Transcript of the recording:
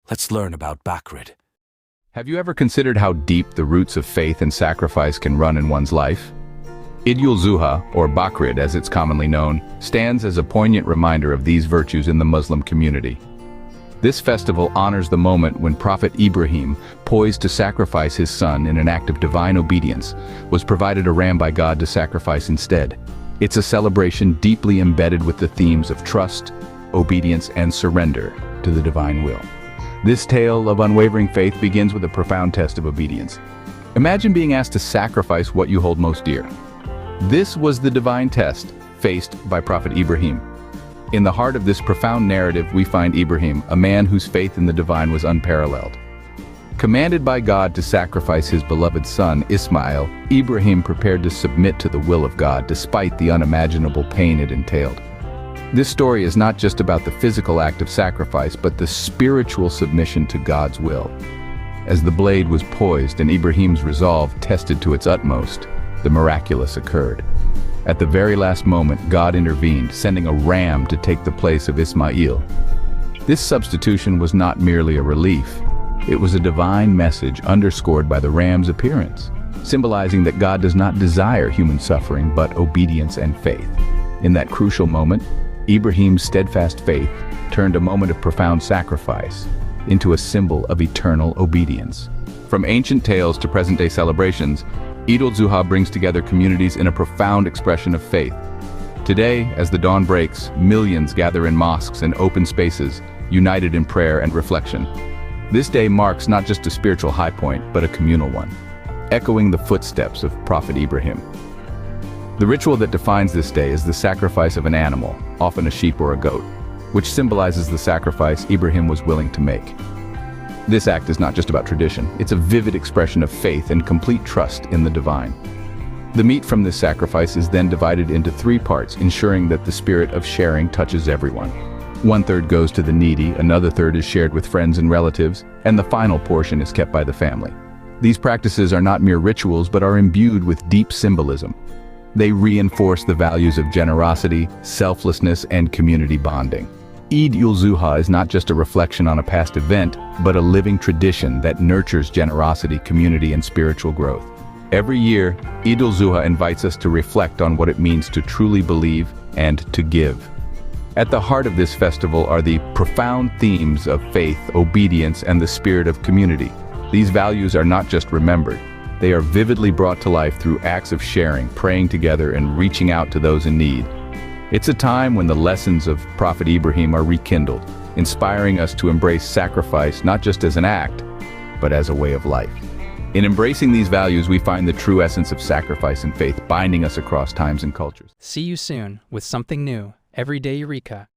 let's learn about Bakrid. Have you ever considered how deep the roots of faith and sacrifice can run in one's life? Eid al-Zuha, or Bakrid as it's commonly known, stands as a poignant reminder of these virtues in the Muslim community. This festival honors the moment when Prophet Ibrahim, poised to sacrifice his son in an act of divine obedience, was provided a ram by God to sacrifice instead. It's a celebration deeply embedded with the themes of trust, obedience, and surrender to the divine will. This tale of unwavering faith begins with a profound test of obedience. Imagine being asked to sacrifice what you hold most dear. This was the divine test faced by Prophet Ibrahim. In the heart of this profound narrative, we find Ibrahim, a man whose faith in the divine was unparalleled. Commanded by God to sacrifice his beloved son, Ismail, Ibrahim prepared to submit to the will of God despite the unimaginable pain it entailed. This story is not just about the physical act of sacrifice, but the spiritual submission to God's will. As the blade was poised and Ibrahim's resolve tested to its utmost, the miraculous occurred. At the very last moment, God intervened, sending a ram to take the place of Ismail. This substitution was not merely a relief. It was a divine message underscored by the ram's appearance, symbolizing that God does not desire human suffering, but obedience and faith. In that crucial moment, Ibrahim's steadfast faith turned a moment of profound sacrifice into a symbol of eternal obedience. From ancient tales to present-day celebrations, Eid al-Zuha brings together communities in a profound expression of faith. Today, as the dawn breaks, millions gather in mosques and open spaces, united in prayer and reflection. This day marks not just a spiritual high point, but a communal one, echoing the footsteps of Prophet Ibrahim. The ritual that defines this day is the sacrifice of an animal, often a sheep or a goat, which symbolizes the sacrifice Ibrahim was willing to make. This act is not just about tradition, it's a vivid expression of faith and complete trust in the divine. The meat from this sacrifice is then divided into 3 parts, ensuring that the spirit of sharing touches everyone. 1/3 goes to the needy, another third is shared with friends and relatives, and the final portion is kept by the family. These practices are not mere rituals, but are imbued with deep symbolism. They reinforce the values of generosity, selflessness, and community bonding. Eid al-Zuha is not just a reflection on a past event, but a living tradition that nurtures generosity, community, and spiritual growth. Every year, Eid al-Zuha invites us to reflect on what it means to truly believe and to give. At the heart of this festival are the profound themes of faith, obedience, and the spirit of community. These values are not just remembered, they are vividly brought to life through acts of sharing, praying together, and reaching out to those in need. It's a time when the lessons of Prophet Ibrahim are rekindled, inspiring us to embrace sacrifice not just as an act, but as a way of life. In embracing these values, we find the true essence of sacrifice and faith binding us across times and cultures. See you soon with something new, Everyday Eureka.